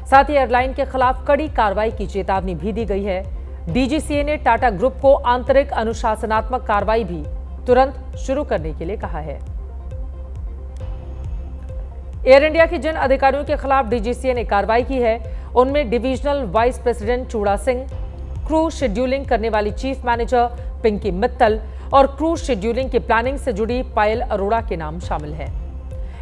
साथ ही एयरलाइन के खिलाफ कड़ी कार्रवाई की चेतावनी भी दी गई है। DGCA ने टाटा ग्रुप को आंतरिक अनुशासनात्मक कार्रवाई भी तुरंत शुरू करने के लिए कहा है। एयर इंडिया के जिन अधिकारियों के खिलाफ DGCA ने कार्रवाई की है उनमें डिविजनल वाइस प्रेसिडेंट चूड़ा सिंह, क्रू शेड्यूलिंग करने वाली चीफ मैनेजर पिंकी मित्तल और क्रू शेड्यूलिंग की प्लानिंग से जुड़ी पायल अरोड़ा के नाम शामिल हैं।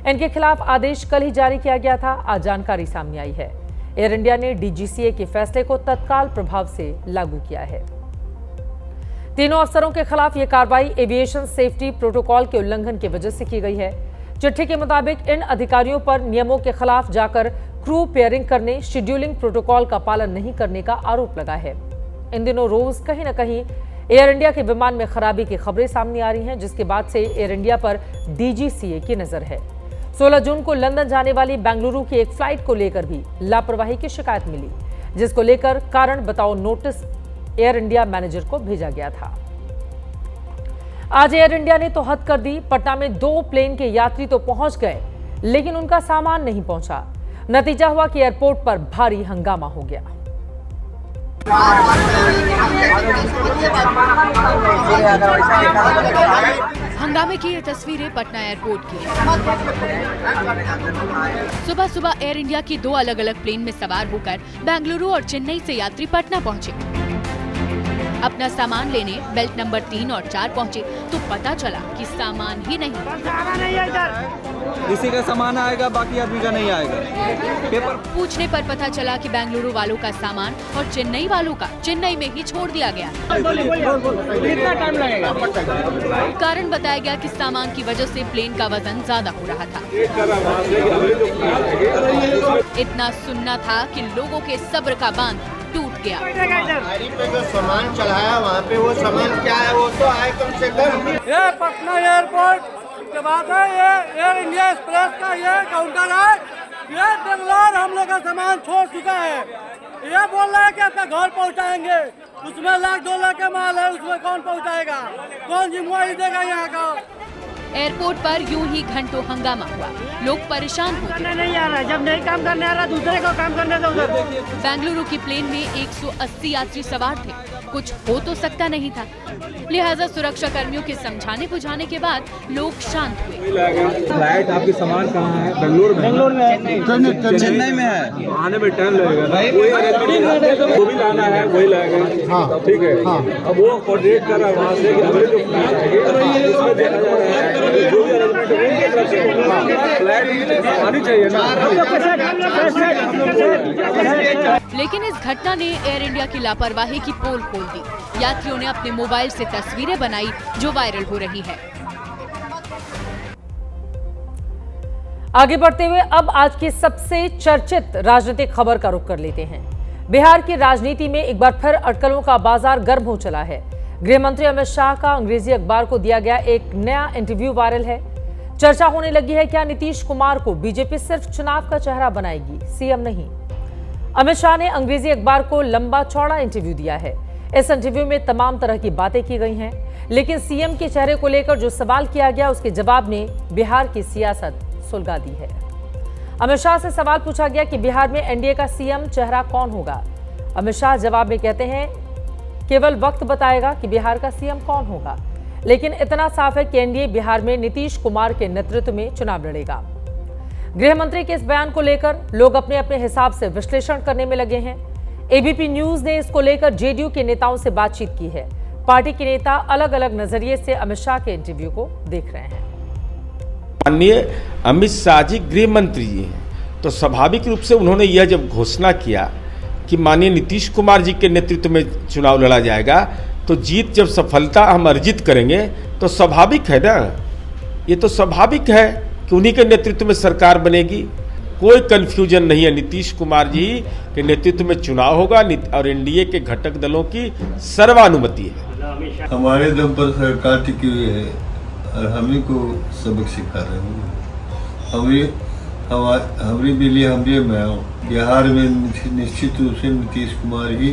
इनके खिलाफ आदेश कल ही जारी किया गया था। आज जानकारी सामने आई है। एयर इंडिया ने DGCA के फैसले को तत्काल प्रभाव से लागू किया है। तीनों अफसरों के खिलाफ यह कार्रवाई एविएशन सेफ्टी प्रोटोकॉल के उल्लंघन की वजह से की गई है। चिट्ठी के मुताबिक इन अधिकारियों पर नियमों के खिलाफ जाकर क्रू पेयरिंग करने, शेड्यूलिंग प्रोटोकॉल का पालन नहीं करने का आरोप लगा है। इन दिनों रोज कहीं न कहीं एयर इंडिया के विमान में खराबी की खबरें सामने आ रही हैं, जिसके बाद से एयर इंडिया पर DGCA की नजर है। 16 जून को लंदन जाने वाली बेंगलुरु की एक फ्लाइट को लेकर भी लापरवाही की शिकायत मिली, जिसको लेकर कारण बताओ नोटिस एयर इंडिया मैनेजर को भेजा गया था। आज एयर इंडिया ने तो हद कर दी। पटना में 2 प्लेन के यात्री तो पहुंच गए, लेकिन उनका सामान नहीं पहुंचा। नतीजा हुआ कि एयरपोर्ट पर भारी हंगामा हो गया। हंगामे की ये तस्वीरें पटना एयरपोर्ट की हैं। सुबह सुबह एयर इंडिया की 2 अलग अलग प्लेन में सवार होकर बेंगलुरु और चेन्नई से यात्री पटना पहुंचे। अपना सामान लेने बेल्ट नंबर 3 और 4 पहुंचे तो पता चला कि सामान ही नहीं। किसी का सामान आएगा, बाकी आदमी का नहीं आएगा। पेपर पूछने पर पता चला कि बेंगलुरु वालों का सामान और चेन्नई वालों का चेन्नई में ही छोड़ दिया गया। कितना टाइम लगेगा? कारण बताया गया कि सामान की वजह से प्लेन का वजन ज्यादा हो रहा था। इतना सुनना था कि लोगों के सब्र का बांध टूट गया। पे जो सामान चढ़ाया वहाँ पे वो सामान क्या है वो तो आए कम से कम। ये पटना एयरपोर्ट के बात है, ये एयर इंडिया एक्सप्रेस का ये काउंटर है। ये बेंगलोर हम लोग का सामान छोड़ चुका है। ये बोल रहा है कि आपका घर पहुँचाएंगे, उसमें 1 लाख 2 लाख का माल है, उसमें कौन पहुँचाएगा, कौन जिम्मेवारी देगा यहाँ का। एयरपोर्ट पर यूं ही घंटों हंगामा हुआ। लोग परेशान हो नहीं आ रहा, जब नहीं काम करने आ रहा दूसरे को काम करने दो। उधर बेंगलुरु की प्लेन में 180 यात्री सवार थे, कुछ हो तो सकता नहीं था। लिहाजा सुरक्षा कर्मियों के समझाने बुझाने के बाद लोग शांत हुए। फ्लाइट आपकी सामान कहाँ है? बेंगलुरु में, चेन्नई में है। आने में टाइम लगेगा, वो भी लाना है, वही लाएगा। हाँ ठीक है। हाँ अब वो कोऑर्डिनेट कर रहा है वहाँ से कि हमें जो फ्लाइट आएगी उसमें देखा जा रहा है जो भी फ्लाइट आनी चाहिए ना। लेकिन इस घटना ने एयर इंडिया की लापरवाही की पोल खोल दी। यात्रियों ने अपने मोबाइल से तस्वीरें बनाई जो वायरल हो रही है। आगे बढ़ते हुए अब आज की सबसे चर्चित राजनीतिक खबर का रुख कर लेते हैं। बिहार की राजनीति में एक बार फिर अटकलों का बाजार गर्म हो चला है। गृह मंत्री अमित शाह का अंग्रेजी अखबार को दिया गया एक नया इंटरव्यू वायरल है। चर्चा होने लगी है क्या नीतीश कुमार को बीजेपी सिर्फ चुनाव का चेहरा बनाएगी, सीएम नहीं। अमित शाह ने अंग्रेजी अखबार को लंबा चौड़ा इंटरव्यू दिया है। इस इंटरव्यू में तमाम तरह की बातें की गई हैं, लेकिन सीएम के चेहरे को लेकर जो सवाल किया गया उसके जवाब ने बिहार की सियासत सुलगा दी है। अमित शाह से सवाल पूछा गया कि बिहार में एनडीए का सीएम चेहरा कौन होगा। अमित शाह जवाब में कहते हैं केवल वक्त बताएगा कि बिहार का सीएम कौन होगा, लेकिन इतना साफ है कि एनडीए बिहार में नीतीश कुमार के नेतृत्व में चुनाव लड़ेगा। गृह मंत्री के इस बयान को लेकर लोग अपने अपने हिसाब से विश्लेषण करने में लगे हैं। एबीपी न्यूज ने इसको लेकर जेडीयू के नेताओं से बातचीत की है। पार्टी के नेता अलग अलग नजरिए से अमित शाह के इंटरव्यू को देख रहे हैं। माननीय अमित शाह जी गृह मंत्री जी हैं, तो स्वाभाविक रूप से उन्होंने यह जब घोषणा किया कि माननीय नीतीश कुमार जी के नेतृत्व में चुनाव लड़ा जाएगा, तो जीत जब सफलता हम अर्जित करेंगे तो स्वाभाविक है ना, ये तो स्वाभाविक है कि उन्हीं के नेतृत्व में सरकार बनेगी। कोई कंफ्यूजन नहीं है, नीतीश कुमार जी के नेतृत्व में चुनाव होगा और एनडीए के घटक दलों की सर्वानुमति है। हमारे दम पर सरकार टिकी हुई है और हमें को सबक सिखा रहे हैं। हमारी बिल्ली हमरे में बिहार में निश्चित रूप से नीतीश कुमार ही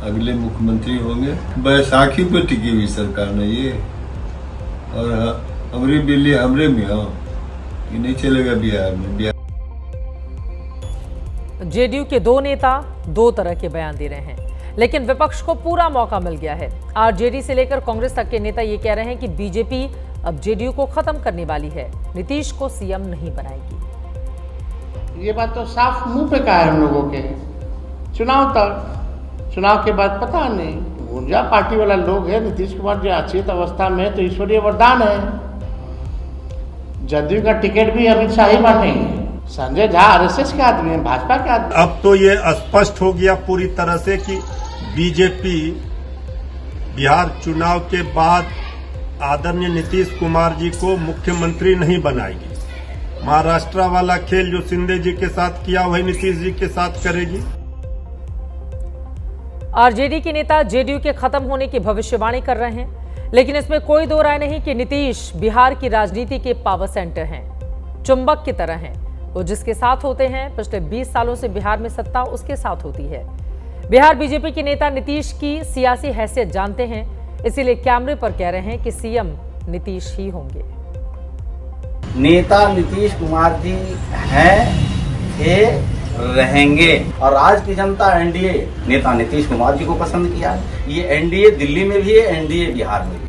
अगले मुख्यमंत्री होंगे। बैसाखी पर टिकी हुई सरकार नहीं है और हमारी बिल्ली हमरे में ये नहीं चलेगा बिहार में। जेडीयू के 2 नेता 2 तरह के बयान दे रहे हैं, लेकिन विपक्ष को पूरा मौका मिल गया है। आरजेडी से लेकर कांग्रेस तक के नेता ये कह रहे हैं कि बीजेपी अब जेडीयू को खत्म करने वाली है, नीतीश को सीएम नहीं बनाएगी। ये बात तो साफ मुंह पे कहा है हम लोगों के। चुनाव तक, चुनाव के बाद पता नहीं। ऊर्जा पार्टी वाला लोग है, नीतीश कुमार जो अचेत अवस्था में तो ईश्वरीय वरदान है। जदयू का टिकट भी अमित शाह ही बांटेंगे। संजय झा आरएसएस के आदमी है, भाजपा के आदमी। अब तो ये स्पष्ट हो गया पूरी तरह से कि बीजेपी बिहार चुनाव के बाद आदरणीय नीतीश कुमार जी को मुख्यमंत्री नहीं बनाएगी। महाराष्ट्र वाला खेल जो शिंदे जी के साथ किया वही नीतीश जी के साथ करेगी। आरजेडी के नेता जेडीयू के खत्म होने की भविष्यवाणी कर रहे हैं, लेकिन इसमें कोई दो राय नहीं कि नीतीश बिहार की राजनीति के पावर सेंटर हैं, चुंबक की तरह हैं। वो जिसके साथ होते हैं, पिछले 20 सालों से बिहार में सत्ता उसके साथ होती है। बिहार बीजेपी के नेता नीतीश की सियासी हैसियत जानते हैं, इसीलिए कैमरे पर कह रहे हैं कि सीएम नीतीश ही होंगे। नेता नीतीश कुमार जी हैं, थे, रहेंगे और आज की जनता एनडीए नेता नीतीश कुमार जी को पसंद किया है। ये एनडीए दिल्ली में भी है, एनडीए बिहार में भी।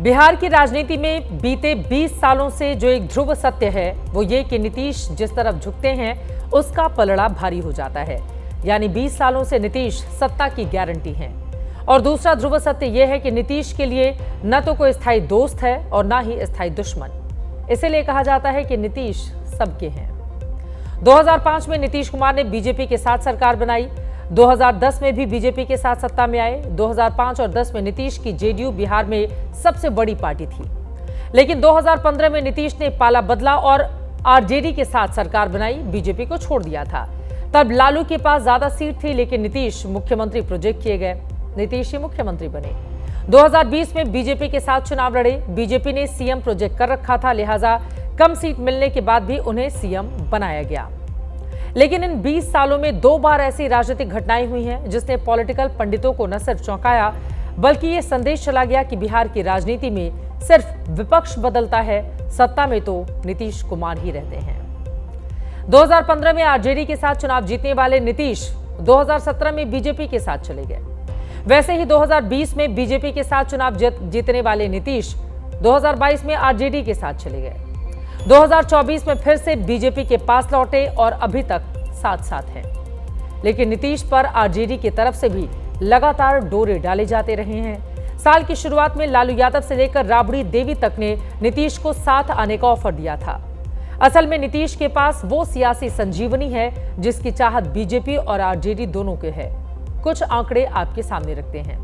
बिहार की राजनीति में बीते 20 सालों से जो एक ध्रुव सत्य है वो ये कि नीतीश जिस तरफ झुकते हैं उसका पलड़ा भारी हो जाता है। यानी 20 सालों से नीतीश सत्ता की गारंटी हैं। और दूसरा ध्रुव सत्य यह है कि नीतीश के लिए न तो कोई स्थायी दोस्त है और न ही स्थायी दुश्मन। इसीलिए कहा जाता है कि नीतीश सबके हैं। 2005 में नीतीश कुमार ने बीजेपी के साथ सरकार बनाई। 2010 में भी बीजेपी के साथ सत्ता में आए। 2005 और 10 में नीतीश की जेडीयू बिहार में सबसे बड़ी पार्टी थी। लेकिन 2015 में नीतीश ने पाला बदला और आरजेडी के साथ सरकार बनाई, बीजेपी को छोड़ दिया था। तब लालू के पास ज्यादा सीट थी, लेकिन नीतीश मुख्यमंत्री प्रोजेक्ट किए गए, नीतीश ही मुख्यमंत्री बने। 2020 में बीजेपी के साथ चुनाव लड़े। बीजेपी ने सीएम प्रोजेक्ट कर रखा था, लिहाजा कम सीट मिलने के बाद भी उन्हें सीएम बनाया गया। लेकिन इन 20 सालों में 2 बार ऐसी राजनीतिक घटनाएं हुई हैं जिसने पॉलिटिकल पंडितों को न सिर्फ चौंकाया बल्कि ये संदेश चला गया कि बिहार की राजनीति में सिर्फ विपक्ष बदलता है, सत्ता में तो नीतीश कुमार ही रहते हैं। 2015 में आरजेडी के साथ चुनाव जीतने वाले नीतीश 2017 में बीजेपी के साथ चले गए। वैसे ही 2020 में बीजेपी के साथ चुनाव जीतने वाले नीतीश 2022 में आरजेडी के साथ चले गए। 2024 में फिर से बीजेपी के पास लौटे और अभी तक साथ साथ हैं। लेकिन नीतीश पर आरजेडी की तरफ से भी लगातार डोरे डाले जाते रहे हैं। साल की शुरुआत में लालू यादव से लेकर राबड़ी देवी तक ने नीतीश को साथ आने का ऑफर दिया था। असल में नीतीश के पास वो सियासी संजीवनी है जिसकी चाहत बीजेपी और आरजेडी दोनों के है। कुछ आंकड़े आपके सामने रखते हैं।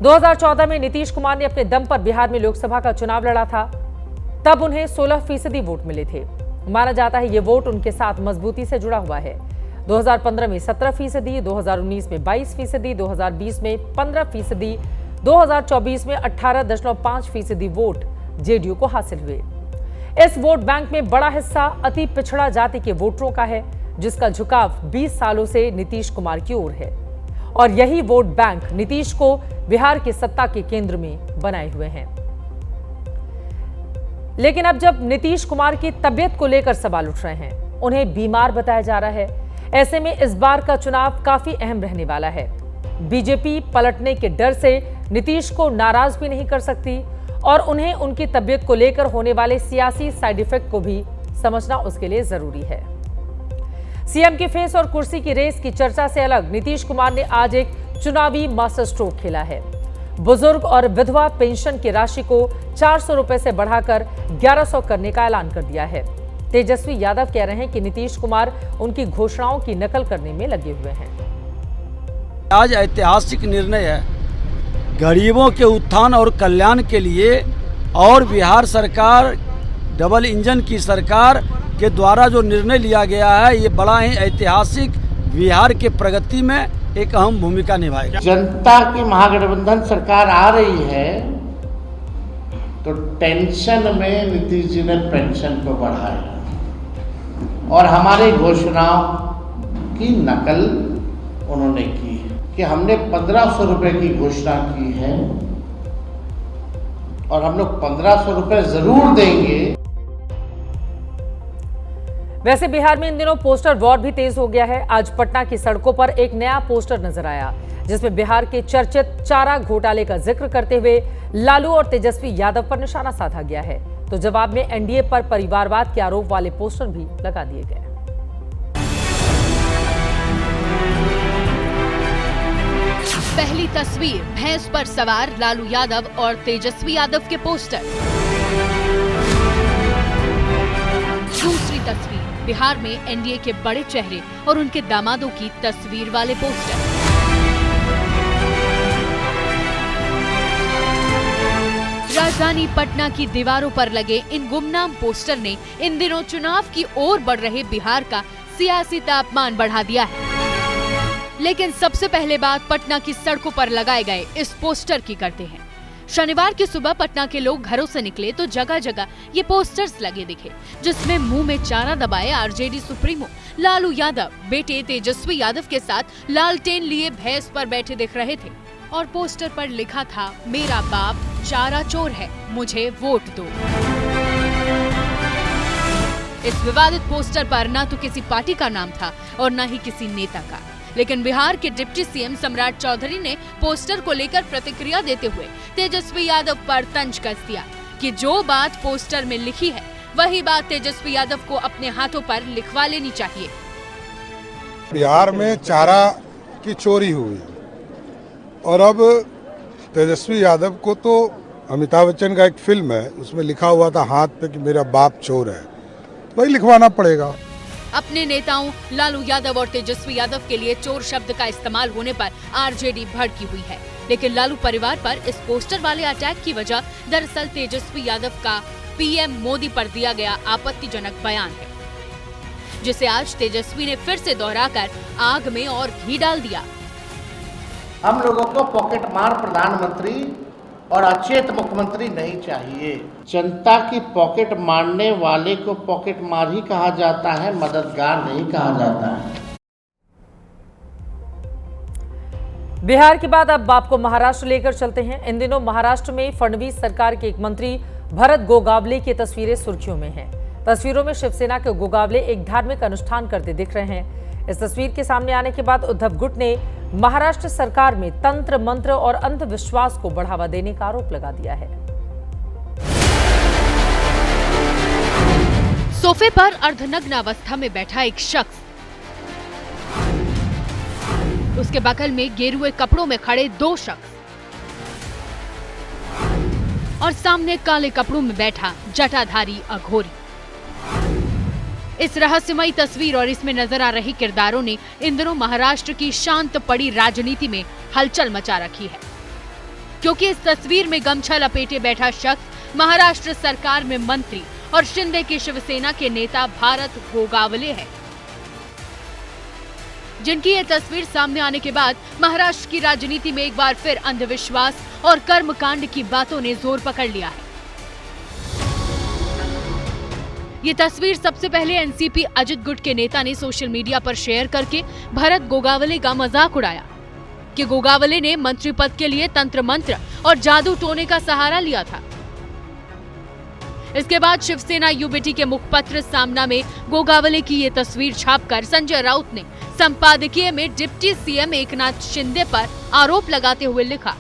2014 में नीतीश कुमार ने अपने दम पर बिहार में लोकसभा का चुनाव लड़ा था। तब उन्हें 16% वोट मिले थे। माना जाता है ये वोट उनके साथ मजबूती से जुड़ा हुआ है। 2015 में 17%, 2019 में 22%, 2020 में 15%, 2024 में 18.5% वोट जेडीयू को हासिल हुए। इस वोट बैंक में बड़ा हिस्सा अति पिछड़ा जाति के वोटरों का है, जिसका झुकाव 20 सालों से नीतीश कुमार की ओर है। और यही वोट बैंक नीतीश को बिहार की सत्ता के केंद्र में बनाए हुए हैं। लेकिन अब जब नीतीश कुमार की तबियत को लेकर सवाल उठ रहे हैं, उन्हें बीमार बताया जा रहा है, ऐसे में इस बार का चुनाव काफी अहम रहने वाला है। बीजेपी पलटने के डर से नीतीश को नाराज भी नहीं कर सकती और उन्हें उनकी तबियत को लेकर होने वाले सियासी साइड इफेक्ट को भी समझना उसके लिए जरूरी है। सीएम के फेस और कुर्सी की रेस की चर्चा से अलग नीतीश कुमार ने आज एक चुनावी मास्टर स्ट्रोक खेला है। बुजुर्ग और विधवा पेंशन की राशि को 400 रुपए से बढ़ाकर 1100 करने का ऐलान कर दिया है। तेजस्वी यादव कह रहे हैं कि नीतीश कुमार उनकी घोषणाओं की नकल करने में लगे हुए हैं। आज ऐतिहासिक निर्णय है गरीबों के उत्थान और कल्याण के लिए, और बिहार सरकार डबल इंजन की सरकार के द्वारा जो निर्णय लिया गया है ये बड़ा ही ऐतिहासिक बिहार के प्रगति में एक अहम भूमिका निभाएगा। जनता की महागठबंधन सरकार आ रही है तो टेंशन में नीतीश जी ने पेंशन को बढ़ाया और हमारी घोषणाओं की नकल उन्होंने की कि हमने 1500 रुपए की घोषणा की है और हम लोग 1500 रुपए जरूर देंगे। वैसे बिहार में इन दिनों पोस्टर वॉर भी तेज हो गया है। आज पटना की सड़कों पर एक नया पोस्टर नजर आया जिसमें बिहार के चर्चित चारा घोटाले का जिक्र करते हुए लालू और तेजस्वी यादव पर निशाना साधा गया है। तो जवाब में एनडीए पर परिवारवाद के आरोप वाले पोस्टर भी लगा दिए गए। पहली तस्वीर भैंस पर सवार लालू यादव और तेजस्वी यादव के पोस्टर। दूसरी तस्वीर बिहार में एनडीए के बड़े चेहरे और उनके दामादों की तस्वीर वाले पोस्टर। राजधानी पटना की दीवारों पर लगे इन गुमनाम पोस्टर ने इन दिनों चुनाव की ओर बढ़ रहे बिहार का सियासी तापमान बढ़ा दिया है। लेकिन सबसे पहले बात पटना की सड़कों पर लगाए गए इस पोस्टर की करते हैं। शनिवार की सुबह पटना के लोग घरों से निकले तो जगह जगह ये पोस्टर्स लगे दिखे, जिसमें मुंह में चारा दबाए आरजेडी सुप्रीमो लालू यादव बेटे तेजस्वी यादव के साथ लालटेन लिए भैंस पर बैठे दिख रहे थे और पोस्टर पर लिखा था, मेरा बाप चारा चोर है, मुझे वोट दो। इस विवादित पोस्टर पर न तो किसी पार्टी का नाम था और न ही किसी नेता का, लेकिन बिहार के डिप्टी सीएम सम्राट चौधरी ने पोस्टर को लेकर प्रतिक्रिया देते हुए तेजस्वी यादव पर तंज कस दिया कि जो बात पोस्टर में लिखी है वही बात तेजस्वी यादव को अपने हाथों पर लिखवा लेनी चाहिए। बिहार में चारा की चोरी हुई और अब तेजस्वी यादव को तो अमिताभ बच्चन का एक फिल्म है, उसमें लिखा हुआ था हाथ पे कि मेरा बाप चोर है, वही लिखवाना पड़ेगा। अपने नेताओं लालू यादव और तेजस्वी यादव के लिए चोर शब्द का इस्तेमाल होने पर आरजेडी भड़की हुई है, लेकिन लालू परिवार पर इस पोस्टर वाले अटैक की वजह दरअसल तेजस्वी यादव का पीएम मोदी पर दिया गया आपत्तिजनक बयान है, जिसे आज तेजस्वी ने फिर से दोहराकर आग में और घी डाल दिया। हम लोगों को पॉकेट मार प्रधानमंत्री और अचेत मुख्यमंत्री नहीं चाहिए। जनता की पॉकेट मारने वाले को पॉकेट मार ही कहा जाता है, मददगार नहीं कहा जाता है। बिहार के बाद अब आपको महाराष्ट्र लेकर चलते हैं। इन दिनों महाराष्ट्र में फडणवीस सरकार के एक मंत्री भरत गोगावले की तस्वीरें सुर्खियों में हैं। तस्वीरों में शिवसेना के गोगावले एक धार्मिक अनुष्ठान करते दिख रहे हैं। इस तस्वीर के सामने आने के बाद उद्धव गुट ने महाराष्ट्र सरकार में तंत्र मंत्र और अंधविश्वास को बढ़ावा देने का आरोप लगा दिया है। सोफे पर अर्धनग्न अवस्था में बैठा एक शख्स, उसके बगल में गेरुए कपड़ों में खड़े दो शख्स और सामने काले कपड़ों में बैठा जटाधारी अघोरी। इस रहस्यमयी तस्वीर और इसमें नजर आ रही किरदारों ने इन दिनों महाराष्ट्र की शांत पड़ी राजनीति में हलचल मचा रखी है, क्योंकि इस तस्वीर में गमछा लपेटे बैठा शख्स महाराष्ट्र सरकार में मंत्री और शिंदे के शिवसेना के नेता भरत गोगावले है, जिनकी ये तस्वीर सामने आने के बाद महाराष्ट्र की राजनीति में एक बार फिर अंधविश्वास और कर्मकांड की बातों ने जोर पकड़ लिया है। ये तस्वीर सबसे पहले एनसीपी अजित गुट के नेता ने सोशल मीडिया पर शेयर करके भरत गोगावले का मजाक उड़ाया कि गोगावले ने मंत्री पद के लिए तंत्र मंत्र और जादू टोने का सहारा लिया था। इसके बाद शिवसेना यूबीटी के मुखपत्र सामना में गोगावले की ये तस्वीर छापकर संजय राउत ने संपादकीय में डिप्टी सीएम एकनाथ शिंदे पर आरोप लगाते हुए लिखा,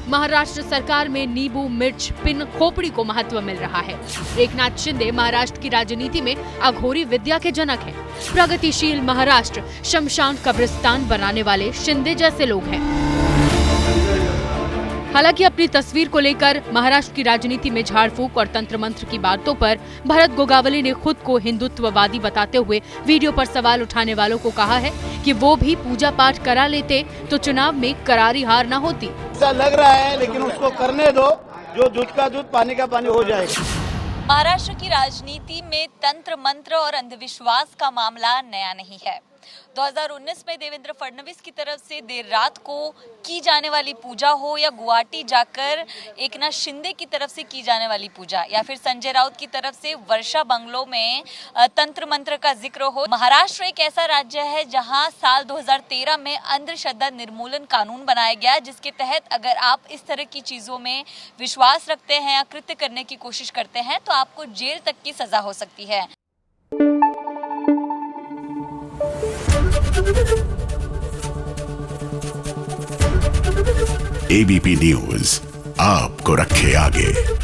महाराष्ट्र सरकार में नींबू मिर्च पिन खोपड़ी को महत्व मिल रहा है। एकनाथ शिंदे महाराष्ट्र की राजनीति में अघोरी विद्या के जनक हैं। प्रगतिशील महाराष्ट्र शमशान कब्रिस्तान बनाने वाले शिंदे जैसे लोग हैं। हालांकि अपनी तस्वीर को लेकर महाराष्ट्र की राजनीति में झाड़ फूक और तंत्र मंत्र की बातों पर भरत गोगावले ने खुद को हिंदुत्ववादी बताते हुए वीडियो पर सवाल उठाने वालों को कहा है कि वो भी पूजा पाठ करा लेते तो चुनाव में करारी हार न होती। ऐसा लग रहा है, लेकिन उसको करने दो, जो दूध का दूध पानी का पानी हो जाएगा। महाराष्ट्र की राजनीति में तंत्र मंत्र और अंधविश्वास का मामला नया नहीं है। 2019 में देवेंद्र फडणवीस की तरफ से देर रात को की जाने वाली पूजा हो या गुवाहाटी जाकर एकनाथ शिंदे की तरफ से की जाने वाली पूजा या फिर संजय राउत की तरफ से वर्षा बंगलों में तंत्र मंत्र का जिक्र हो, महाराष्ट्र एक ऐसा राज्य है जहां साल 2013 में अंधश्रद्धा निर्मूलन कानून बनाया गया, जिसके तहत अगर आप इस तरह की चीजों में विश्वास रखते हैं या कृत्य करने की कोशिश करते हैं तो आपको जेल तक की सजा हो सकती है। एबीपी न्यूज आपको रखे आगे।